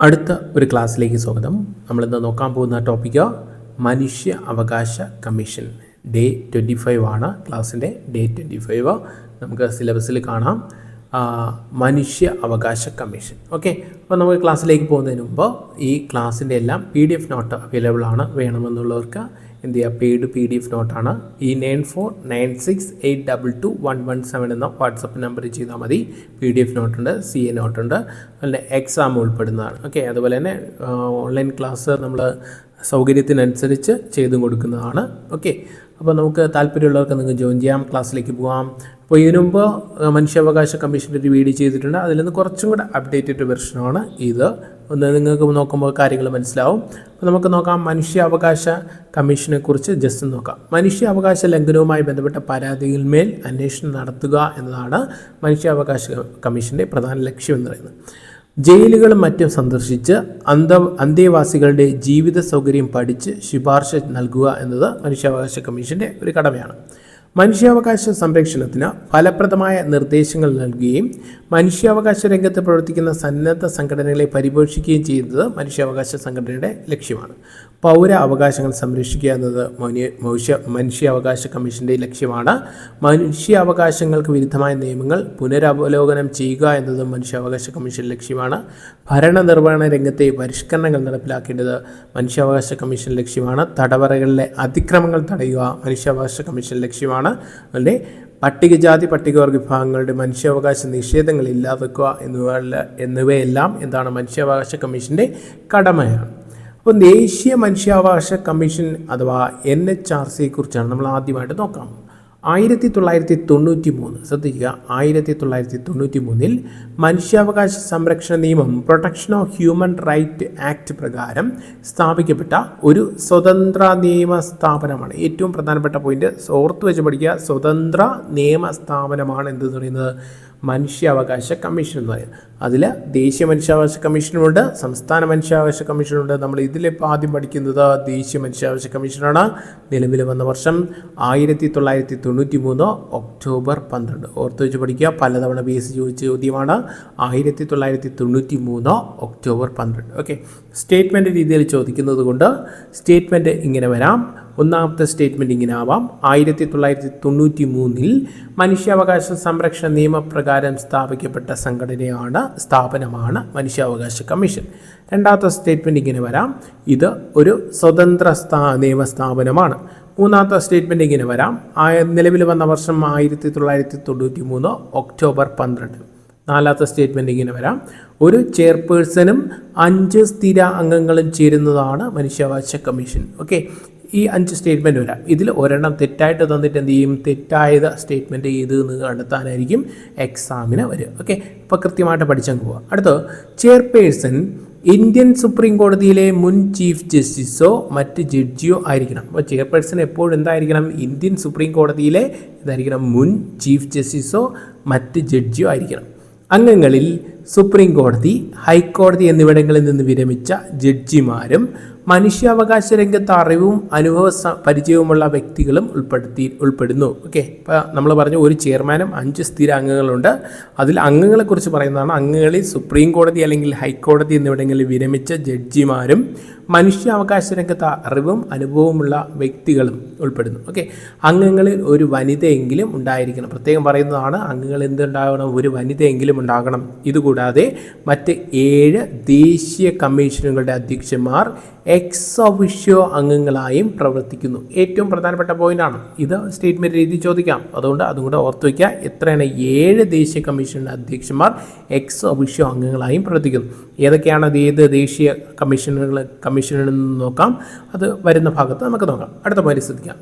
അടുത്ത ഒരു ക്ലാസ്സിലേക്ക് സ്വാഗതം. നമ്മളിന്ന് നോക്കാൻ പോകുന്ന ടോപ്പിക്ക് മനുഷ്യ അവകാശ കമ്മീഷൻ. ഡേ 25 ആണ് ക്ലാസ്സിൻ്റെ ഡേ 25. നമുക്ക് സിലബസിൽ കാണാം മനുഷ്യ അവകാശ കമ്മീഷൻ. ഓക്കെ, അപ്പോൾ നമുക്ക് ക്ലാസ്സിലേക്ക് പോകുന്നതിന് മുമ്പ് ഈ ക്ലാസ്സിൻ്റെ എല്ലാം PDF നോട്ട് അവൈലബിൾ ആണ്. വേണമെന്നുള്ളവർക്ക് എന്ത് ചെയ്യുക, പെയ്ഡ് PDF നോട്ടാണ്. ഈ 9496822117 എന്ന വാട്സപ്പ് നമ്പറിൽ ചെയ്താൽ മതി. PDF നോട്ടുണ്ട്, CA നോട്ടുണ്ട്, അതിൻ്റെ എക്സാം ഉൾപ്പെടുന്നതാണ്. ഓക്കെ, അതുപോലെ തന്നെ ഓൺലൈൻ ക്ലാസ് നമ്മൾ സൗകര്യത്തിനനുസരിച്ച് ചെയ്തും കൊടുക്കുന്നതാണ്. ഓക്കെ, അപ്പോൾ നമുക്ക് താല്പര്യമുള്ളവർക്ക് നിങ്ങൾക്ക് ജോയിൻ ചെയ്യാം, ക്ലാസ്സിലേക്ക് പോകാം. അപ്പോൾ ഇതിനു മുമ്പ് മനുഷ്യാവകാശ കമ്മീഷൻ്റെ ഒരു വീഡിയോ ചെയ്തിട്ടുണ്ട്. അതിൽ നിന്ന് കുറച്ചും കൂടെ അപ്ഡേറ്റഡ് വെർഷനാണ് ഇത്. ഒന്ന് നിങ്ങൾക്ക് നോക്കുമ്പോൾ കാര്യങ്ങൾ മനസ്സിലാവും. അപ്പോൾ നമുക്ക് നോക്കാം മനുഷ്യാവകാശ കമ്മീഷനെ കുറിച്ച് ജസ്റ്റ് നോക്കാം. മനുഷ്യാവകാശ ലംഘനവുമായി ബന്ധപ്പെട്ട പരാതികളിന്മേൽ അന്വേഷണം നടത്തുക എന്നതാണ് മനുഷ്യാവകാശ കമ്മീഷൻ്റെ പ്രധാന ലക്ഷ്യം എന്ന് പറയുന്നത്. ജയിലുകളും മറ്റും സന്ദർശിച്ച് അന്തേവാസികളുടെ ജീവിത സൗകര്യം പഠിച്ച് ശുപാർശ നൽകുക എന്നത് മനുഷ്യാവകാശ കമ്മീഷൻ്റെ ഒരു കടമയാണ്. മനുഷ്യാവകാശ സംരക്ഷണത്തിന് ഫലപ്രദമായ നിർദ്ദേശങ്ങൾ നൽകുകയും മനുഷ്യാവകാശ രംഗത്ത് പ്രവർത്തിക്കുന്ന സന്നദ്ധ സംഘടനകളെ പരിപോഷിക്കുകയും ചെയ്യുന്നത് മനുഷ്യാവകാശ സംഘടനയുടെ ലക്ഷ്യമാണ്. പൗര അവകാശങ്ങൾ സംരക്ഷിക്കുക എന്നത് മനുഷ്യാവകാശ കമ്മീഷൻ്റെ ലക്ഷ്യമാണ്. മനുഷ്യാവകാശങ്ങൾക്ക് വിരുദ്ധമായ നിയമങ്ങൾ പുനരവലോകനം ചെയ്യുക എന്നത് മനുഷ്യാവകാശ കമ്മീഷൻ ലക്ഷ്യമാണ്. ഭരണനിർവഹണ രംഗത്തെ പരിഷ്കരണങ്ങൾ നടപ്പിലാക്കേണ്ടത് മനുഷ്യാവകാശ കമ്മീഷൻ ലക്ഷ്യമാണ്. തടവറകളിലെ അതിക്രമങ്ങൾ തടയുക മനുഷ്യാവകാശ കമ്മീഷൻ ലക്ഷ്യമാണ്. അതിൻ്റെ പട്ടികജാതി പട്ടികവർഗ വിഭാഗങ്ങളുടെ മനുഷ്യാവകാശ നിഷേധങ്ങൾ ഇല്ലാതാക്കുക എന്നിവയെല്ലാം എന്താണ് മനുഷ്യാവകാശ കമ്മീഷൻ്റെ കടമയാണ്. അപ്പോൾ ദേശീയ മനുഷ്യാവകാശ കമ്മീഷൻ അഥവാ NHRC കുറിച്ചാണ് നമ്മൾ ആദ്യമായിട്ട് നോക്കാം. 1993 ശ്രദ്ധിക്കുക, 1993 മനുഷ്യാവകാശ സംരക്ഷണ നിയമം protection of human right act പ്രകാരം സ്ഥാപിക്കപ്പെട്ട ഒരു സ്വതന്ത്ര നിയമ സ്ഥാപനമാണ്. ഏറ്റവും പ്രധാനപ്പെട്ട പോയിന്റ് ഓർത്തു വെച്ച് പഠിക്കുക, സ്വതന്ത്ര നിയമ സ്ഥാപനമാണ് എന്തെന്ന് പറയുന്നത് മനുഷ്യാവകാശ കമ്മീഷൻ എന്ന് പറയുന്നത്. അതിൽ ദേശീയ മനുഷ്യാവകാശ കമ്മീഷനുമുണ്ട്, സംസ്ഥാന മനുഷ്യാവകാശ കമ്മീഷനുണ്ട്. നമ്മൾ ഇതിലിപ്പോൾ ആദ്യം പഠിക്കുന്നത് ദേശീയ മനുഷ്യാവകാശ കമ്മീഷനാണ്. നിലവിൽ വന്ന വർഷം 1993 ഒക്ടോബർ 12. ഓർത്ത് വെച്ച് പഠിക്കുക, പലതവണ ബേസ് ചോദിച്ച ചോദ്യമാണ്. 1993 ഒക്ടോബർ 12. ഓക്കെ, സ്റ്റേറ്റ്മെൻറ്റ് രീതിയിൽ ചോദിക്കുന്നത് കൊണ്ട് സ്റ്റേറ്റ്മെൻറ്റ് ഇങ്ങനെ വരാം. ഒന്നാമത്തെ സ്റ്റേറ്റ്മെൻറ്റ് ഇങ്ങനെ ആവാം: 1993 മനുഷ്യാവകാശ സംരക്ഷണ നിയമപ്രകാരം സ്ഥാപിക്കപ്പെട്ട സ്ഥാപനമാണ് മനുഷ്യാവകാശ കമ്മീഷൻ. രണ്ടാമത്തെ സ്റ്റേറ്റ്മെൻറ്റ് ഇങ്ങനെ വരാം: ഇത് ഒരു സ്വതന്ത്ര നിയമ സ്ഥാപനമാണ്. മൂന്നാമത്തെ സ്റ്റേറ്റ്മെൻറ്റ് ഇങ്ങനെ വരാം: നിലവിൽ വന്ന വർഷം 1993 ഒക്ടോബർ 12. നാലാമത്തെ സ്റ്റേറ്റ്മെൻറ്റ് ഇങ്ങനെ വരാം: ഒരു ചെയർപേഴ്സണും 5 സ്ഥിര അംഗങ്ങളും ചേരുന്നതാണ് മനുഷ്യാവകാശ കമ്മീഷൻ. ഓക്കെ, ഈ 5 സ്റ്റേറ്റ്മെൻറ്റ് വരാം. ഇതിൽ ഒരെണ്ണം തെറ്റായിട്ട് തന്നിട്ട് എന്ത് ചെയ്യും, തെറ്റായത് സ്റ്റേറ്റ്മെൻറ്റ് ചെയ്ത് കണ്ടെത്താനായിരിക്കും എക്സാമിന് വരിക. ഓക്കെ, ഇപ്പോൾ കൃത്യമായിട്ട് പഠിച്ചങ്ങ് പോവുക. അടുത്ത്, ചെയർപേഴ്സൺ ഇന്ത്യൻ സുപ്രീം കോടതിയിലെ മുൻ ചീഫ് ജസ്റ്റിസോ മറ്റ് ജഡ്ജിയോ ആയിരിക്കണം. അപ്പോൾ ചെയർപേഴ്സൺ എപ്പോഴും എന്തായിരിക്കണം, ഇന്ത്യൻ സുപ്രീം കോടതിയിലെ ഇതായിരിക്കണം, മുൻ ചീഫ് ജസ്റ്റിസോ മറ്റ് ജഡ്ജിയോ ആയിരിക്കണം. അംഗങ്ങളിൽ സുപ്രീം കോടതി, ഹൈക്കോടതി എന്നിവിടങ്ങളിൽ നിന്ന് വിരമിച്ച ജഡ്ജിമാരും മനുഷ്യാവകാശ രംഗത്ത് അറിവും പരിചയവുമുള്ള വ്യക്തികളും ഉൾപ്പെടുന്നു. ഓക്കെ, ഇപ്പോൾ നമ്മൾ പറഞ്ഞു ഒരു ചെയർമാനും 5 സ്ഥിര അംഗങ്ങളുണ്ട്. അതിൽ അംഗങ്ങളെക്കുറിച്ച് പറയുന്നതാണ്. അംഗങ്ങളിൽ സുപ്രീം കോടതി അല്ലെങ്കിൽ ഹൈക്കോടതി എന്നിവിടങ്ങളിൽ വിരമിച്ച ജഡ്ജിമാരും മനുഷ്യാവകാശ രംഗത്ത് അറിവും അനുഭവമുള്ള വ്യക്തികളും ഉൾപ്പെടുന്നു. ഓക്കെ, അംഗങ്ങളിൽ ഒരു വനിതയെങ്കിലും ഉണ്ടായിരിക്കണം. പ്രത്യേകം പറയുന്നതാണ്, അംഗങ്ങൾ എന്തുണ്ടാകണം, ഒരു വനിതയെങ്കിലും ഉണ്ടാകണം. ഇതുകൂടാതെ മറ്റ് 7 ദേശീയ കമ്മീഷനുകളുടെ അധ്യക്ഷന്മാർ എക്സ് ഒഫിഷ്യോ അംഗങ്ങളായും പ്രവർത്തിക്കുന്നു. ഏറ്റവും പ്രധാനപ്പെട്ട പോയിന്റാണ് ഇത്. സ്റ്റേറ്റ്മെൻറ്റ് രീതി ചോദിക്കാം, അതുകൊണ്ട് അതും കൂടെ ഓർത്ത് വയ്ക്കുക. എത്രയാണ്? 7 ദേശീയ കമ്മീഷനുടെ അധ്യക്ഷന്മാർ എക്സ് ഒഫിഷ്യോ അംഗങ്ങളായും പ്രവർത്തിക്കുന്നു. ഏതൊക്കെയാണ് അത്, ഏത് ദേശീയ കമ്മീഷനുകളിൽ നിന്ന് നോക്കാം. അത് വരുന്ന ഭാഗത്ത് നമുക്ക് നോക്കാം. അടുത്ത പോയിന്റ് ശ്രദ്ധിക്കാം.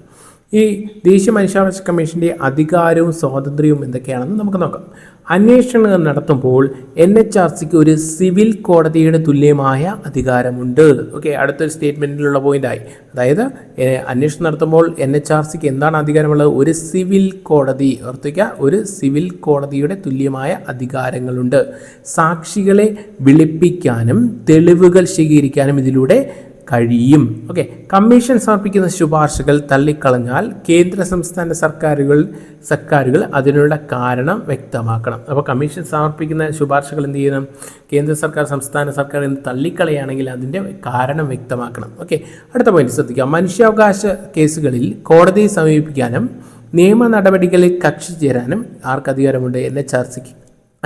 ഈ ദേശീയ മനുഷ്യാവകാശ കമ്മീഷൻ്റെ അധികാരവും സ്വാതന്ത്ര്യവും എന്തൊക്കെയാണെന്ന് നമുക്ക് നോക്കാം. അന്വേഷണങ്ങൾ നടത്തുമ്പോൾ NHRCക്ക് ഒരു സിവിൽ കോടതിയുടെ തുല്യമായ അധികാരമുണ്ട്. ഓക്കെ, അടുത്തൊരു സ്റ്റേറ്റ്മെൻറ്റിലുള്ള പോയിൻ്റായി. അതായത് അന്വേഷണം നടത്തുമ്പോൾ NHRCക്ക് എന്താണ് അധികാരമുള്ളത്? ഒരു സിവിൽ കോടതി. ഓർത്തിക്കുക, ഒരു സിവിൽ കോടതിയുടെ തുല്യമായ അധികാരങ്ങളുണ്ട്. സാക്ഷികളെ വിളിപ്പിക്കാനും തെളിവുകൾ ശേഖരിക്കാനും ഇതിലൂടെ കഴിയും. ഓക്കെ, കമ്മീഷൻ സമർപ്പിക്കുന്ന ശുപാർശകൾ തള്ളിക്കളഞ്ഞാൽ കേന്ദ്ര സംസ്ഥാന സർക്കാരുകൾ അതിനുള്ള കാരണം വ്യക്തമാക്കണം. അപ്പോൾ കമ്മീഷൻ സമർപ്പിക്കുന്ന ശുപാർശകൾ എന്ത് ചെയ്യണം? കേന്ദ്ര സർക്കാർ സംസ്ഥാന സർക്കാർ എന്ന് തള്ളിക്കളയുകയാണെങ്കിൽ അതിൻ്റെ കാരണം വ്യക്തമാക്കണം. ഓക്കെ, അടുത്ത പോയിന്റ് ശ്രദ്ധിക്കുക. മനുഷ്യാവകാശ കേസുകളിൽ കോടതിയെ സമീപിക്കാനും നിയമ നടപടികളിൽ കക്ഷി ചേരാനും ആർക്ക് അധികാരമുണ്ട്? NHRCക്ക്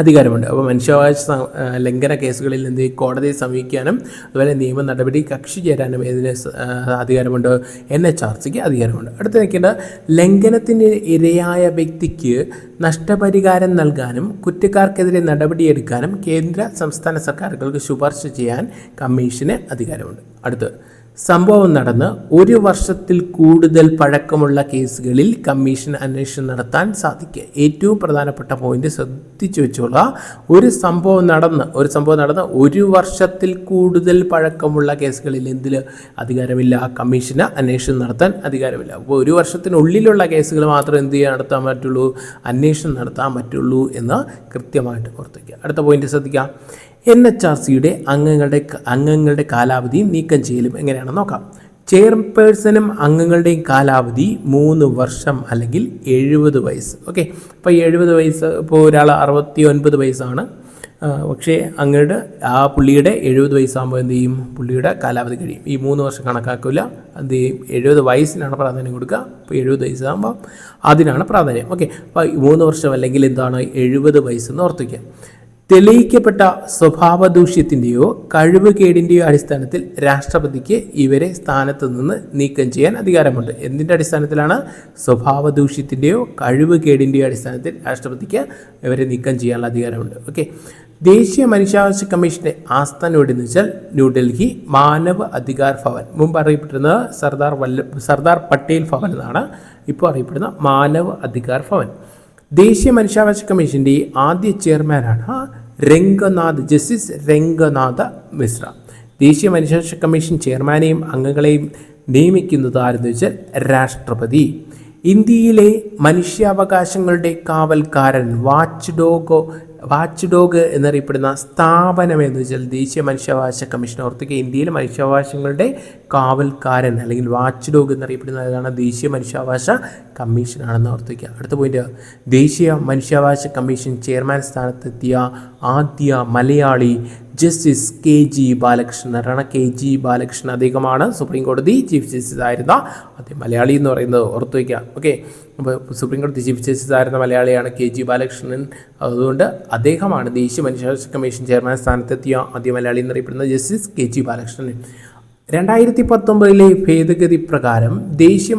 അധികാരമുണ്ട്. അപ്പോൾ മനുഷ്യാവകാശ ലംഘന കേസുകളിൽ എന്ത് കോടതിയെ സമീപിക്കാനും അതുപോലെ നിയമ നടപടി കക്ഷി ചേരാനും ഏതിന് അധികാരമുണ്ട്? NHRCക്ക് അധികാരമുണ്ട്. അടുത്ത് നിൽക്കേണ്ടത് ലംഘനത്തിന് ഇരയായ വ്യക്തിക്ക് നഷ്ടപരിഹാരം നൽകാനും കുറ്റക്കാർക്കെതിരെ നടപടിയെടുക്കാനും കേന്ദ്ര സംസ്ഥാന സർക്കാരുകൾക്ക് ശുപാർശ ചെയ്യാൻ കമ്മീഷന് അധികാരമുണ്ട്. അടുത്ത് സംഭവം നടന്ന് 1 വർഷത്തിൽ കൂടുതൽ പഴക്കമുള്ള കേസുകളിൽ കമ്മീഷൻ അന്വേഷണം നടത്താൻ സാധിക്കുക. ഏറ്റവും പ്രധാനപ്പെട്ട പോയിന്റ് ശ്രദ്ധിച്ചു വെച്ചോളുക. ഒരു സംഭവം നടന്ന് 1 വർഷത്തിൽ കൂടുതൽ പഴക്കമുള്ള കേസുകളിൽ എന്തിൽ അധികാരമില്ല? കമ്മീഷന് അന്വേഷണം നടത്താൻ അധികാരമില്ല. അപ്പോൾ 1 വർഷത്തിനുള്ളിലുള്ള കേസുകൾ മാത്രം എന്ത് ചെയ്യാൻ നടത്താൻ പറ്റുള്ളൂ? അന്വേഷണം നടത്താൻ പറ്റുള്ളൂ എന്ന് കൃത്യമായിട്ട് ഓർത്തിക്കുക. അടുത്ത പോയിന്റ് ശ്രദ്ധിക്കുക. NHRCയുടെ അംഗങ്ങളുടെ കാലാവധിയും നീക്കം ചെയ്യലും എങ്ങനെയാണെന്ന് നോക്കാം. ചെയർപേഴ്സണും അംഗങ്ങളുടെയും കാലാവധി 3 വർഷം അല്ലെങ്കിൽ 70 വയസ്സ്. ഓക്കെ, അപ്പോൾ 70 വയസ്സ്, ഇപ്പോൾ ഒരാൾ 69 വയസ്സാണ്, പക്ഷേ അങ്ങയുടെ പുള്ളിയുടെ 70 വയസ്സാകുമ്പോൾ എന്ത് ചെയ്യും? പുള്ളിയുടെ കാലാവധി കഴിയും. ഈ 3 വർഷം കണക്കാക്കില്ല, എന്ത് ചെയ്യും? 70 വയസ്സിനാണ് പ്രാധാന്യം കൊടുക്കുക. അപ്പോൾ 70 വയസ്സാകുമ്പോൾ അതിനാണ് പ്രാധാന്യം. ഓക്കെ, അപ്പോൾ 3 വർഷം അല്ലെങ്കിൽ എന്താണ് 70 വയസ്സെന്ന് ഓർത്തിക്കുക. തെളിയിക്കപ്പെട്ട സ്വഭാവദൂഷ്യത്തിൻ്റെയോ കഴിവുകേടിൻ്റെയോ അടിസ്ഥാനത്തിൽ രാഷ്ട്രപതിക്ക് ഇവരെ സ്ഥാനത്ത് നിന്ന് നീക്കം ചെയ്യാൻ അധികാരമുണ്ട്. എന്തിൻ്റെ അടിസ്ഥാനത്തിലാണ്? സ്വഭാവദൂഷ്യത്തിൻ്റെയോ കഴിവുകേടിൻ്റെയോ അടിസ്ഥാനത്തിൽ രാഷ്ട്രപതിക്ക് ഇവരെ നീക്കം ചെയ്യാനുള്ള അധികാരമുണ്ട്. ഓക്കെ, ദേശീയ മനുഷ്യാവകാശ കമ്മീഷൻ്റെ ആസ്ഥാനം എവിടെയെന്ന് വെച്ചാൽ ന്യൂഡൽഹി മാനവ് അധികാർ ഭവൻ. മുമ്പ് അറിയപ്പെടുന്നത് സർദാർ പട്ടേൽ ഭവൻ എന്നാണ്, ഇപ്പോൾ അറിയപ്പെടുന്ന മാനവ് അധികാർ ഭവൻ. ദേശീയ മനുഷ്യാവകാശ കമ്മീഷൻ്റെ ആദ്യ ചെയർമാനാണ് ജസ്റ്റിസ് രംഗനാഥ മിശ്ര. ദേശീയ മനുഷ്യാവകാശ കമ്മീഷൻ ചെയർമാനെയും അംഗങ്ങളെയും നിയമിക്കുന്നത് ആരെന്ന് വെച്ചാൽ രാഷ്ട്രപതി. ഇന്ത്യയിലെ മനുഷ്യാവകാശങ്ങളുടെ കാവൽക്കാരൻ വാച്ച് ഡോഗ് എന്നറിയപ്പെടുന്ന സ്ഥാപനം എന്ന് വെച്ചാൽ ദേശീയ മനുഷ്യാവകാശ കമ്മീഷൻ. ഓർത്തിക്ക് ഇന്ത്യയിലെ മനുഷ്യാവകാശങ്ങളുടെ കാവൽക്കാരൻ അല്ലെങ്കിൽ വാച്ച് ഡോഗ് എന്നറിയപ്പെടുന്നതാണ് ദേശീയ മനുഷ്യാവകാശ കമ്മീഷനാണെന്ന് ഓർത്തിക്കുക. അടുത്ത പോയിന്റ്, ദേശീയ മനുഷ്യാവകാശ കമ്മീഷൻ ചെയർമാൻ സ്ഥാനത്തെത്തിയ ആദ്യ Malayali justice KG ബാലകൃഷ്ണനാണ്. KG Balakrishnan അദ്ദേഹമാണ് സുപ്രീം കോടതി ചീഫ് ജസ്റ്റിസ് ആയിരുന്ന ആദ്യം മലയാളി എന്ന് പറയുന്നത് ഓർത്തു വയ്ക്കുക. ഓക്കെ, അപ്പോൾ സുപ്രീം കോടതി ചീഫ് ജസ്റ്റിസ് ആയിരുന്ന മലയാളിയാണ് KG ബാലകൃഷ്ണൻ. അതുകൊണ്ട് അദ്ദേഹമാണ് ദേശീയ മനുഷ്യാവകാശ കമ്മീഷൻ ചെയർമാൻ സ്ഥാനത്തെത്തിയ ആദ്യ മലയാളി എന്നറിയപ്പെടുന്ന ജസ്റ്റിസ് KG ബാലകൃഷ്ണൻ. 2019 ഭേദഗതി പ്രകാരം ദേശീയ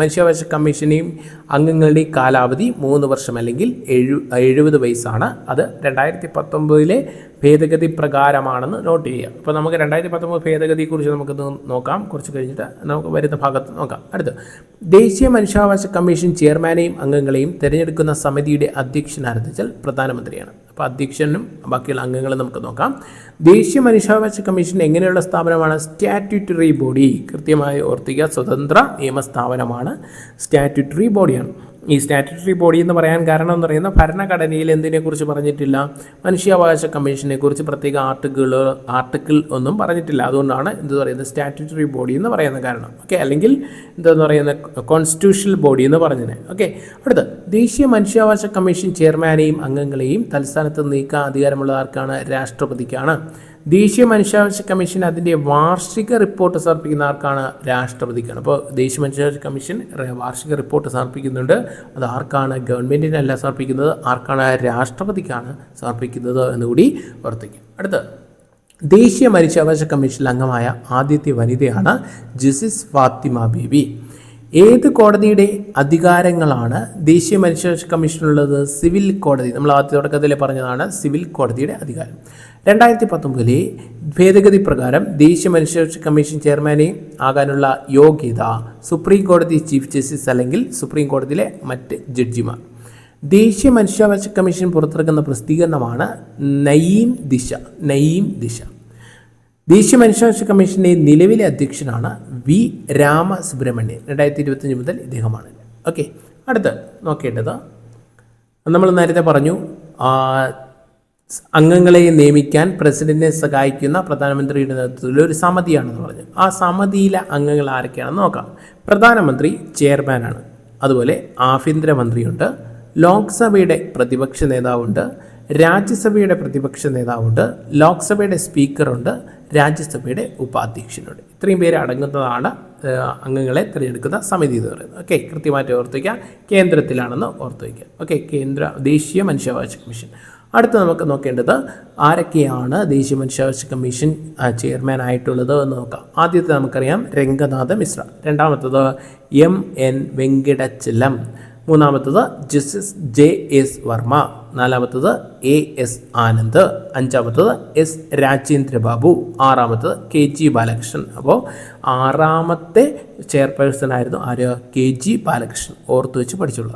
മനുഷ്യാവകാശ കമ്മീഷനെയും അംഗങ്ങളുടെയും കാലാവധി 3 വർഷം അല്ലെങ്കിൽ 70 വയസ്സാണ്. അത് 2019 ഭേദഗതി പ്രകാരമാണെന്ന് നോട്ട് ചെയ്യുക. അപ്പോൾ നമുക്ക് 2019 ഭേദഗതിയെക്കുറിച്ച് നമുക്കൊന്ന് നോക്കാം, കുറച്ച് കഴിഞ്ഞിട്ട് നമുക്ക് വരുന്ന ഭാഗത്ത് നോക്കാം. അടുത്ത്, ദേശീയ മനുഷ്യാവകാശ കമ്മീഷൻ ചെയർമാനെയും അംഗങ്ങളെയും തിരഞ്ഞെടുക്കുന്ന സമിതിയുടെ അധ്യക്ഷൻ ആരെന്ന് വെച്ചാൽ പ്രധാനമന്ത്രിയാണ്. അപ്പോൾ അധ്യക്ഷനും ബാക്കിയുള്ള അംഗങ്ങളും നമുക്ക് നോക്കാം. ദേശീയ മനുഷ്യാവകാശ കമ്മീഷൻ എങ്ങനെയുള്ള സ്ഥാപനമാണ്? Statutory body. കൃത്യമായി ഓർത്തിക്കുക, സ്വതന്ത്ര നിയമസ്ഥാപനമാണ്, സ്റ്റാറ്റ്യൂട്ടറി ബോഡിയാണ്. ഈ സ്റ്റാറ്റ്യൂട്ടറി ബോഡി എന്ന് പറയാൻ കാരണം എന്ന് പറയുന്നത് ഭരണഘടനയിൽ എന്തിനെക്കുറിച്ച് പറഞ്ഞിട്ടില്ല? മനുഷ്യാവകാശ കമ്മീഷനെ കുറിച്ച് പ്രത്യേക ആർട്ടിക്കിൾ ഒന്നും പറഞ്ഞിട്ടില്ല. അതുകൊണ്ടാണ് എന്ത് പറയുന്നത് സ്റ്റാറ്റ്യൂട്ടറി ബോഡി എന്ന് പറയുന്ന കാരണം. ഓക്കെ, അല്ലെങ്കിൽ എന്താന്ന് പറയുന്നത് കോൺസ്റ്റിറ്റ്യൂഷണൽ ബോഡി എന്ന് പറഞ്ഞത്. ഓക്കെ, അടുത്ത്, ദേശീയ മനുഷ്യാവകാശ കമ്മീഷൻ ചെയർമാനെയും അംഗങ്ങളെയും തൽസ്ഥാനത്ത് നീക്കാൻ അധികാരമുള്ള ആർക്കാണ്? രാഷ്ട്രപതിക്കാണ്. ദേശീയ മനുഷ്യാവകാശ കമ്മീഷൻ അതിൻ്റെ വാർഷിക റിപ്പോർട്ട് സമർപ്പിക്കുന്ന ആർക്കാണ്? രാഷ്ട്രപതിക്കാണ്. അപ്പോൾ ദേശീയ മനുഷ്യാവകാശ കമ്മീഷൻ വാർഷിക റിപ്പോർട്ട് സമർപ്പിക്കുന്നുണ്ട്. അത് ആർക്കാണ്? ഗവൺമെൻറ്റിനല്ല സമർപ്പിക്കുന്നത്, ആർക്കാണ്? രാഷ്ട്രപതിക്കാണ് സമർപ്പിക്കുന്നത് എന്നുകൂടി ഓർത്തിക്കും. അടുത്ത്, ദേശീയ മനുഷ്യാവകാശ കമ്മീഷനിൽ അംഗമായ ആദ്യത്തെ വനിതയാണ് ജസ്റ്റിസ് ഫാത്തിമ ബീബി. ഏത് കോടതിയുടെ അധികാരങ്ങളാണ് ദേശീയ മനുഷ്യാവകാശ കമ്മീഷനുള്ളത്? സിവിൽ കോടതി. നമ്മൾ ആദ്യ തുടക്കത്തിൽ പറഞ്ഞതാണ് സിവിൽ കോടതിയുടെ അധികാരം. 2019 ഭേദഗതി പ്രകാരം ദേശീയ മനുഷ്യാവകാശ കമ്മീഷൻ ചെയർമാനെ ആകാനുള്ള യോഗ്യത സുപ്രീം കോടതി ചീഫ് ജസ്റ്റിസ് അല്ലെങ്കിൽ സുപ്രീം കോടതിയിലെ മറ്റ് ജഡ്ജിമാർ. ദേശീയ മനുഷ്യാവകാശ കമ്മീഷൻ പുറത്തിറക്കുന്ന പ്രസിദ്ധീകരണമാണ് നയീം ദിശ. ദേശീയ മനുഷ്യാവകാശ കമ്മീഷൻ്റെ നിലവിലെ അധ്യക്ഷനാണ് V. രാമസുബ്രഹ്മണ്യൻ. 2025 മുതൽ ഇദ്ദേഹമാണ്. ഓക്കെ, അടുത്ത് നോക്കേണ്ടത് നമ്മൾ നേരത്തെ പറഞ്ഞു അംഗങ്ങളെ നിയമിക്കാൻ പ്രസിഡന്റിനെ സഹായിക്കുന്ന പ്രധാനമന്ത്രിയുടെ നേതൃത്വത്തിൽ ഒരു സമിതിയാണെന്ന് പറഞ്ഞു. ആ സമിതിയിലെ അംഗങ്ങൾ ആരൊക്കെയാണെന്ന് നോക്കാം. പ്രധാനമന്ത്രി ചെയർമാനാണ്. അതുപോലെ ആഭ്യന്തരമന്ത്രിയുണ്ട്, ലോക്സഭയുടെ പ്രതിപക്ഷ നേതാവുണ്ട്, രാജ്യസഭയുടെ പ്രതിപക്ഷ നേതാവുണ്ട്, ലോക്സഭയുടെ സ്പീക്കറുണ്ട്, രാജ്യസഭയുടെ ഉപാധ്യക്ഷനുണ്ട്. ഇത്രയും പേര് അടങ്ങുന്നതാണ് അംഗങ്ങളെ തിരഞ്ഞെടുക്കുന്ന സമിതി എന്ന് പറയുന്നത്. ഓക്കെ, കൃത്യമായിട്ട് ഓർത്ത് വയ്ക്കുക. കേന്ദ്രത്തിലാണെന്ന് ഓർത്ത് വയ്ക്കുക. ഓക്കെ, ദേശീയ മനുഷ്യാവകാശ കമ്മീഷൻ. അടുത്ത് നമുക്ക് നോക്കേണ്ടത് ആരൊക്കെയാണ് ദേശീയ മനുഷ്യാവകാശ കമ്മീഷൻ ചെയർമാൻ ആയിട്ടുള്ളത് എന്ന് നോക്കാം. ആദ്യത്തെ നമുക്കറിയാം രംഗനാഥ മിശ്ര, രണ്ടാമത്തത് MN വെങ്കിടച്ചലം, മൂന്നാമത്തത് ജസ്റ്റിസ് JS വർമ്മ, നാലാമത്തത് AS ആനന്ദ്, അഞ്ചാമത്തത് S രാജേന്ദ്ര ബാബു, ആറാമത്തത് KG ബാലകൃഷ്ണൻ. അപ്പോൾ ആറാമത്തെ ചെയർപേഴ്സൺ ആയിരുന്നു ആര്? KG ബാലകൃഷ്ണൻ. ഓർത്ത് വെച്ച് പഠിച്ചുള്ള.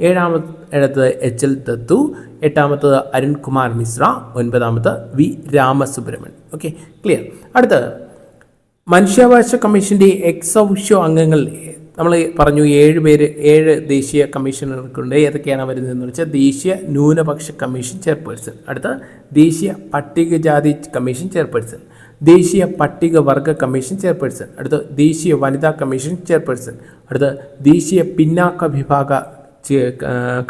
ഏഴാമത്തത് HL ദത്തു, എട്ടാമത്തത് അരുൺകുമാർ മിശ്ര, ഒൻപതാമത് V രാമസുബ്രഹ്മണ്യൻ. Okay, clear. അടുത്ത് മനുഷ്യാവകാശ കമ്മീഷൻ്റെ എക്സ് ഒഫീഷ്യോ അംഗങ്ങൾ നമ്മൾ പറഞ്ഞു 7 ദേശീയ കമ്മീഷണർക്കുണ്ട്. ഏതൊക്കെയാണ് വരുന്നതെന്ന് വെച്ചാൽ ദേശീയ ന്യൂനപക്ഷ കമ്മീഷൻ ചെയർപേഴ്സൺ, അടുത്ത ദേശീയ പട്ടികജാതി കമ്മീഷൻ ചെയർപേഴ്സൺ, ദേശീയ പട്ടികവർഗ കമ്മീഷൻ ചെയർപേഴ്സൺ, അടുത്ത ദേശീയ വനിതാ കമ്മീഷൻ ചെയർപേഴ്സൺ, അടുത്ത ദേശീയ പിന്നാക്ക വിഭാഗ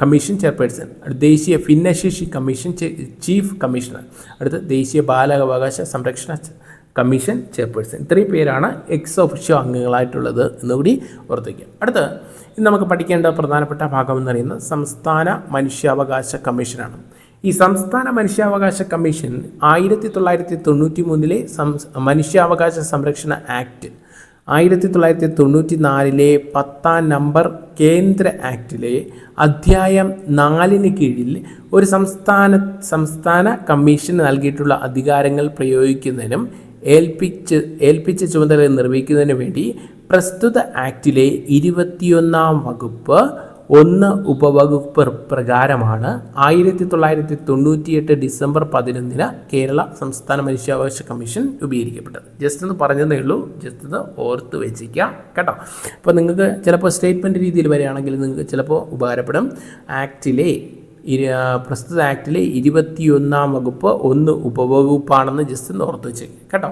കമ്മീഷൻ ചെയർപേഴ്സൺ, അടുത്ത ദേശീയ ഭിന്നശേഷി കമ്മീഷൻ ചീഫ് കമ്മീഷണർ, അടുത്ത ദേശീയ ബാലാവകാശ സംരക്ഷണ കമ്മീഷൻ ചെയർപേഴ്സൺ. ഇത്രയും പേരാണ് എക്സ് ഒഫീഷ്യോ അംഗങ്ങളായിട്ടുള്ളത് എന്നുകൂടി ഓർത്തിരിക്കുക. അടുത്ത് ഇന്ന് നമുക്ക് പഠിക്കേണ്ട പ്രധാനപ്പെട്ട ഭാഗം എന്ന് പറയുന്നത് സംസ്ഥാന മനുഷ്യാവകാശ കമ്മീഷനാണ്. ഈ സംസ്ഥാന മനുഷ്യാവകാശ കമ്മീഷൻ 1993 മനുഷ്യാവകാശ സംരക്ഷണ ആക്ട്, 1994 10-ാം നമ്പർ കേന്ദ്ര ആക്ടിലെ അധ്യായം 4 കീഴിൽ ഒരു സംസ്ഥാന കമ്മീഷന് നൽകിയിട്ടുള്ള അധികാരങ്ങൾ പ്രയോഗിക്കുന്നതിനും ഏൽപ്പിച്ച ചുമതല നിർവഹിക്കുന്നതിന് വേണ്ടി പ്രസ്തുത ആക്ടിലെ 21-ാം വകുപ്പ് 1 ഉപവകുപ്പ് പ്രകാരമാണ് 1998 ഡിസംബർ 11 കേരള സംസ്ഥാന മനുഷ്യാവകാശ കമ്മീഷൻ രൂപീകരിക്കപ്പെട്ടത്. ജസ്റ്റ് ഒന്ന് പറഞ്ഞതേ ഉള്ളൂ, ജസ്റ്റ് ഒന്ന് ഓർത്ത് വെച്ചിരിക്കുക കേട്ടോ. അപ്പോൾ നിങ്ങൾക്ക് ചിലപ്പോൾ സ്റ്റേറ്റ്മെൻറ്റ് രീതിയിൽ വരികയാണെങ്കിൽ നിങ്ങൾക്ക് ചിലപ്പോൾ ഉപകാരപ്പെടും. പ്രസ്തുത ആക്ടിലെ 21-ാം വകുപ്പ് 1 ഉപവകുപ്പാണെന്ന് ജസ്റ്റ് ഒന്ന് ഓർത്ത് വെച്ചേക്കുക കേട്ടോ.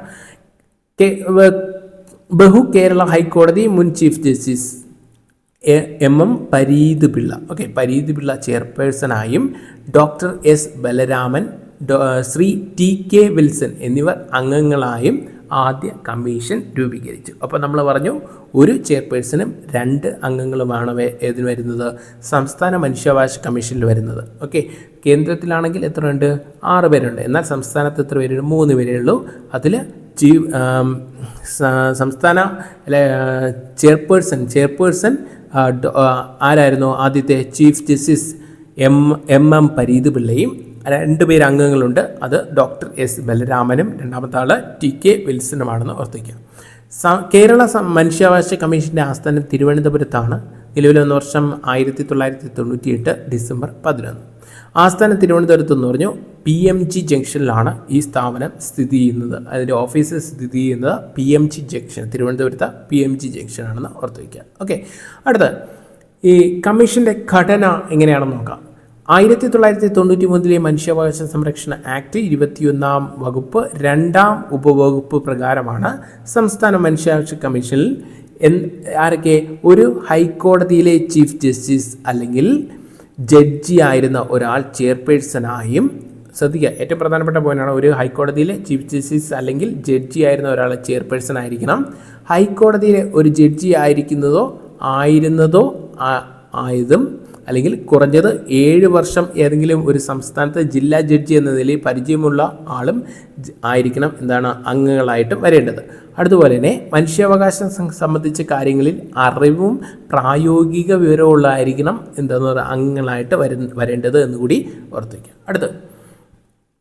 കേരള ഹൈക്കോടതി മുൻ chief justice MM Pareeth Pillai, okay, Pareeth Pillai ചെയർപേഴ്സണായും doctor S Balaraman, Shri TK Wilson എന്നിവർ അംഗങ്ങളായും ആദ്യ കമ്മീഷൻ രൂപീകരിച്ചു. അപ്പോൾ നമ്മൾ പറഞ്ഞു ഒരു ചെയർപേഴ്സണും 2 അംഗങ്ങളുമാണ് ഏതിന് വരുന്നത്? സംസ്ഥാന മനുഷ്യാവകാശ കമ്മീഷനിൽ വരുന്നത്. ഓക്കെ, കേന്ദ്രത്തിലാണെങ്കിൽ എത്ര ഉണ്ട്? 6 പേരുണ്ട്. എന്നാൽ സംസ്ഥാനത്ത് എത്ര പേരുണ്ട്? 3 പേരേ ഉള്ളൂ. അതിൽ സംസ്ഥാന ചെയർപേഴ്സൺ ആരായിരുന്നു? ആദ്യത്തെ ചീഫ് ജസ്റ്റിസ് MM പരീത് പിള്ളയും 2 പേര് അംഗങ്ങളുണ്ട്. അത് ഡോക്ടർ S ബലരാമനും രണ്ടാമത്തെ ആൾ TK വിൽസനുമാണെന്ന് ഓർത്തിക്കുക. കേരള മനുഷ്യാവകാശ കമ്മീഷൻ്റെ ആസ്ഥാനം തിരുവനന്തപുരത്താണ്. നിലവിൽ വന്ന വർഷം 1998 ഡിസംബർ 11. ആസ്ഥാനം തിരുവനന്തപുരത്ത് എന്ന് പറഞ്ഞു PMG ജംഗ്ഷനിലാണ് ഈ സ്ഥാപനം സ്ഥിതി ചെയ്യുന്നത്. അതിൻ്റെ ഓഫീസ് സ്ഥിതി ചെയ്യുന്നത് PMG ജംഗ്ഷൻ, തിരുവനന്തപുരത്ത് PMG ജംഗ്ഷനാണെന്ന് ഓർത്ത് വയ്ക്കുക. ഓക്കെ, അടുത്ത ഈ കമ്മീഷൻ്റെ ഘടന എങ്ങനെയാണെന്ന് നോക്കാം. 1993 മനുഷ്യാവകാശ സംരക്ഷണ ആക്ട് 21-ാം വകുപ്പ് 2-ാം ഉപവകുപ്പ് പ്രകാരമാണ് സംസ്ഥാന മനുഷ്യാവകാശ കമ്മീഷനിൽ ആരൊക്കെ? ഒരു ഹൈക്കോടതിയിലെ ചീഫ് ജസ്റ്റിസ് അല്ലെങ്കിൽ ജഡ്ജി ആയിരുന്ന ഒരാൾ ചെയർപേഴ്സണായും, ശ്രദ്ധിക്കുക, ഏറ്റവും പ്രധാനപ്പെട്ട പോയിന്റാണ്, ഒരു ഹൈക്കോടതിയിലെ ചീഫ് ജസ്റ്റിസ് അല്ലെങ്കിൽ ജഡ്ജി ആയിരുന്ന ഒരാൾ ചെയർപേഴ്സൺ ആയിരിക്കണം. ഹൈക്കോടതിയിലെ ഒരു ജഡ്ജി ആയതും അല്ലെങ്കിൽ കുറഞ്ഞത് 7 വർഷം ഏതെങ്കിലും ഒരു സംസ്ഥാനത്ത് ജില്ലാ ജഡ്ജി എന്ന നിലയിൽ പരിചയമുള്ള ആളും ആയിരിക്കണം അംഗങ്ങളായിട്ട് വരേണ്ടത്. അതുപോലെ തന്നെ മനുഷ്യാവകാശം സംബന്ധിച്ച കാര്യങ്ങളിൽ അറിവും പ്രായോഗിക വിവരമുള്ളതായിരിക്കണം അംഗങ്ങളായിട്ട് വരേണ്ടത് എന്നുകൂടി ഓർത്തിരിക്കുക. അടുത്ത്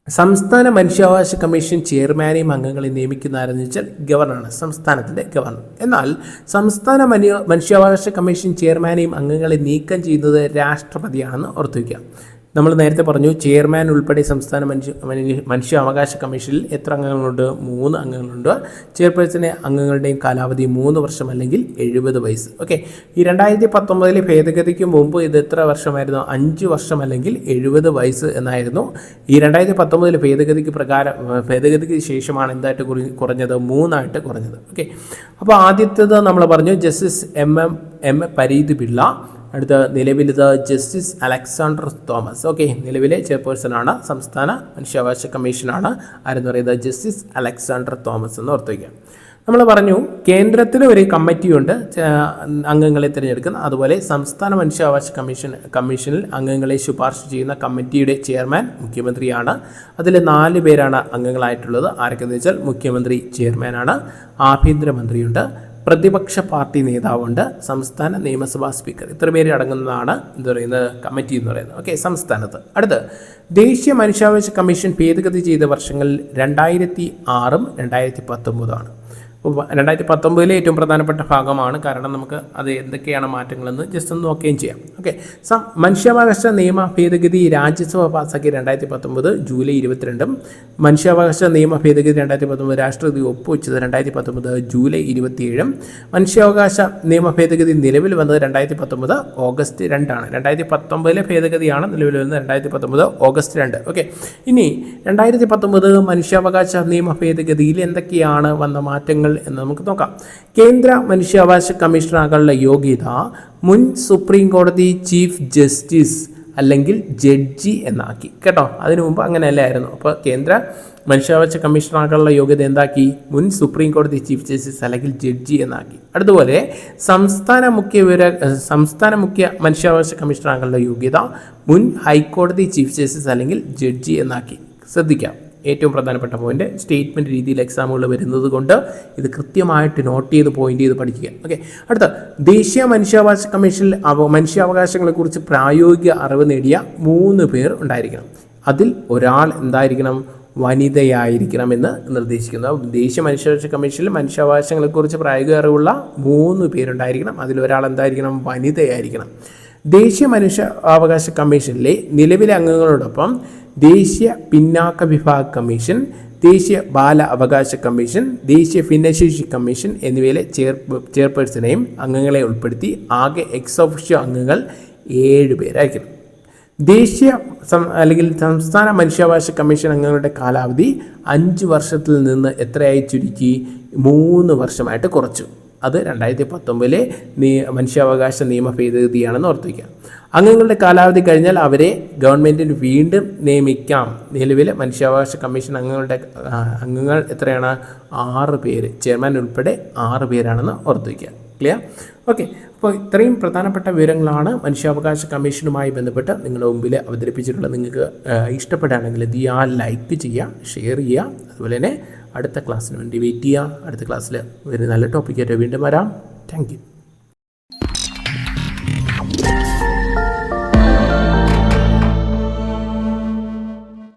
സംസ്ഥാന മനുഷ്യാവകാശ കമ്മീഷൻ ചെയർമാനെയും അംഗങ്ങളെ നിയമിക്കുന്ന ആരെന്ന് വെച്ചാൽ ഗവർണറാണ്, സംസ്ഥാനത്തിൻ്റെ ഗവർണർ. എന്നാൽ സംസ്ഥാന മനുഷ്യാവകാശ കമ്മീഷൻ ചെയർമാനെയും അംഗങ്ങളെ നീക്കം ചെയ്യുന്നത് രാഷ്ട്രപതിയാണെന്ന് ഓർത്തുവയ്ക്കുക. നമ്മൾ നേരത്തെ പറഞ്ഞു ചെയർമാൻ ഉൾപ്പെടെ സംസ്ഥാന മനുഷ്യാവകാശ കമ്മീഷനിൽ എത്ര അംഗങ്ങളുണ്ട്? 3 അംഗങ്ങളുണ്ട്. ചെയർപേഴ്സണെ അംഗങ്ങളുടെയും കാലാവധി 3 വർഷം അല്ലെങ്കിൽ 70 വയസ്സ്. ഓക്കെ, ഈ 2019 ഭേദഗതിക്ക് മുമ്പ് ഇത് എത്ര വർഷമായിരുന്നു? 5 വർഷം അല്ലെങ്കിൽ 70 വയസ്സ് എന്നായിരുന്നു. ഈ 2019 ഭേദഗതിക്ക് ശേഷമാണ് എന്തായിട്ട് കുറഞ്ഞത്? 3 ആയിട്ട് കുറഞ്ഞത്. ഓക്കെ, അപ്പോൾ ആദ്യത്തേത് നമ്മൾ പറഞ്ഞു ജസ്റ്റിസ് എം പരീത് പിള്ള. അടുത്ത നിലവിലിത് ജസ്റ്റിസ് അലക്സാണ്ടർ തോമസ്. ഓക്കെ, നിലവിലെ ചെയർപേഴ്സണാണ്, സംസ്ഥാന മനുഷ്യാവകാശ കമ്മീഷനാണ്. ആരെന്ന് പറയുന്നത്? ജസ്റ്റിസ് അലക്സാണ്ടർ തോമസ് എന്ന് ഓർത്ത് വയ്ക്കുക. നമ്മൾ പറഞ്ഞു കേന്ദ്രത്തിൽ ഒരു കമ്മിറ്റിയുണ്ട് അംഗങ്ങളെ തിരഞ്ഞെടുക്കുന്ന. അതുപോലെ സംസ്ഥാന മനുഷ്യാവകാശ കമ്മീഷനിൽ അംഗങ്ങളെ ശുപാർശ ചെയ്യുന്ന കമ്മിറ്റിയുടെ ചെയർമാൻ മുഖ്യമന്ത്രിയാണ്. അതിൽ 4 പേരാണ് അംഗങ്ങളായിട്ടുള്ളത്. ആരൊക്കെയെന്ന് വെച്ചാൽ മുഖ്യമന്ത്രി ചെയർമാനാണ്, ആഭ്യന്തരമന്ത്രിയുണ്ട്, പ്രതിപക്ഷ പാർട്ടി നേതാവുണ്ട്, സംസ്ഥാന നിയമസഭാ സ്പീക്കർ. ഇത്ര പേര് അടങ്ങുന്നതാണ് എന്ത് പറയുന്നത്? കമ്മിറ്റി എന്ന് പറയുന്നത്. ഓക്കെ, സംസ്ഥാനത്ത്. അടുത്ത് ദേശീയ മനുഷ്യാവകാശ കമ്മീഷൻ ഭേദഗതി ചെയ്ത വർഷങ്ങളിൽ 2006 2019 ആണ്. 2019 ഏറ്റവും പ്രധാനപ്പെട്ട ഭാഗമാണ്, കാരണം നമുക്ക് അത് എന്തൊക്കെയാണ് മാറ്റങ്ങളെന്ന് ജസ്റ്റ് ഒന്ന് നോക്കുകയും ചെയ്യാം. ഓക്കെ, മനുഷ്യാവകാശ നിയമ ഭേദഗതി രാജ്യസഭ പാസാക്കി 2019 ജൂലൈ 22. മനുഷ്യാവകാശ നിയമ ഭേദഗതി 2019 രാഷ്ട്രപതി ഒപ്പുവെച്ചത് 2019 ജൂലൈ 27. മനുഷ്യാവകാശ നിയമ ഭേദഗതി നിലവിൽ വന്നത് 2019 ഓഗസ്റ്റ് 2 ആണ്. 2019 ഭേദഗതിയാണ് നിലവിൽ വന്നത് 2019 ഓഗസ്റ്റ് 2. ഓക്കെ, ഇനി 2019 മനുഷ്യാവകാശ നിയമ ഭേദഗതിയിൽ എന്തൊക്കെയാണ് വന്ന മാറ്റങ്ങൾ എന്ന് നമുക്ക് നോക്കാം. കേന്ദ്ര മനുഷ്യാവകാശ കമ്മീഷണറാകാനുള്ള യോഗ്യത മുൻ സുപ്രീം കോടതി ചീഫ് ജസ്റ്റിസ് അല്ലെങ്കിൽ ജഡ്ജി എന്നാക്കി. കേട്ടോ, അതിനു മുമ്പ് അങ്ങനെയല്ലായിരുന്നു. അപ്പോൾ കേന്ദ്ര മനുഷ്യാവകാശ കമ്മീഷണറാകാനുള്ള യോഗ്യത എന്താക്കി? മുൻ സുപ്രീം കോടതി ചീഫ് ജസ്റ്റിസ് അല്ലെങ്കിൽ ജഡ്ജി എന്നാക്കി. അതുപോലെ സംസ്ഥാന മുഖ്യ മനുഷ്യാവകാശ കമ്മീഷണറാകാനുള്ള യോഗ്യത മുൻ ഹൈക്കോടതി ചീഫ് ജസ്റ്റിസ് അല്ലെങ്കിൽ ജഡ്ജി എന്നാക്കി. ശ്രദ്ധിക്കാം, ഏറ്റവും പ്രധാനപ്പെട്ട പോയിന്റ്. സ്റ്റേറ്റ്മെൻറ്റ് രീതിയിൽ എക്സാമുകൾ വരുന്നത് കൊണ്ട് ഇത് കൃത്യമായിട്ട് നോട്ട് ചെയ്ത് പോയിന്റ് ചെയ്ത് പഠിക്കുക. ഓക്കെ, അടുത്ത ദേശീയ മനുഷ്യാവകാശ കമ്മീഷനിൽ മനുഷ്യാവകാശങ്ങളെക്കുറിച്ച് പ്രായോഗിക അറിവ് നേടിയ 3 പേർ ഉണ്ടായിരിക്കണം. അതിൽ ഒരാൾ എന്തായിരിക്കണം? വനിതയായിരിക്കണമെന്ന് നിർദ്ദേശിക്കുന്നു. ദേശീയ മനുഷ്യാവകാശ കമ്മീഷനിൽ മനുഷ്യാവകാശങ്ങളെക്കുറിച്ച് പ്രായോഗിക അറിവുള്ള 3 പേരുണ്ടായിരിക്കണം. അതിലൊരാൾ എന്തായിരിക്കണം? വനിതയായിരിക്കണം. ദേശീയ മനുഷ്യാവകാശ കമ്മീഷനിലെ നിലവിലെ അംഗങ്ങളോടൊപ്പം ദേശീയ പിന്നാക്ക വിഭാഗ കമ്മീഷൻ, ദേശീയ ബാല അവകാശ കമ്മീഷൻ, ദേശീയ ഭിന്നശേഷി കമ്മീഷൻ എന്നിവയിലെ ചെയർപേഴ്സണെയും അംഗങ്ങളെ ഉൾപ്പെടുത്തി ആകെ എക്സ് ഓഫീഷ്യോ അംഗങ്ങൾ 7 പേരായിരിക്കും. ദേശീയ അല്ലെങ്കിൽ സംസ്ഥാന മനുഷ്യാവകാശ കമ്മീഷൻ അംഗങ്ങളുടെ കാലാവധി 5 വർഷത്തിൽ നിന്ന് എത്രയായി ചുരുക്കി? 3 വർഷമായിട്ട് കുറച്ചു. അത് 2019 മനുഷ്യാവകാശ നിയമ ഭേദഗതിയാണെന്ന് ഓർത്തിരിക്കുക. അംഗങ്ങളുടെ കാലാവധി കഴിഞ്ഞാൽ അവരെ ഗവൺമെൻറ്റിന് വീണ്ടും നിയമിക്കാം. നിലവിലെ മനുഷ്യാവകാശ കമ്മീഷൻ അംഗങ്ങൾ എത്രയാണ്? 6 പേര്, ചെയർമാൻ ഉൾപ്പെടെ 6 പേരാണെന്ന് ഓർത്തിരിക്കുക. ക്ലിയർ? ഓക്കെ, അപ്പോൾ ഇത്രയും പ്രധാനപ്പെട്ട വിവരങ്ങളാണ് മനുഷ്യാവകാശ കമ്മീഷനുമായി ബന്ധപ്പെട്ട് നിങ്ങളുടെ മുമ്പിൽ അവതരിപ്പിച്ചിട്ടുള്ളത്. നിങ്ങൾക്ക് ഇഷ്ടപ്പെടുകയാണെങ്കിൽ ഇത് ലൈക്ക് ചെയ്യുക, ഷെയർ ചെയ്യുക. അതുപോലെ തന്നെ അടുത്ത ക്ലാസ്സിന് വേണ്ടി വെയിറ്റ് ചെയ്യുക. അടുത്ത ക്ലാസ്സിൽ ഒരു നല്ല ടോപ്പിക്കായിട്ട് വീണ്ടും വരാം. Thank you.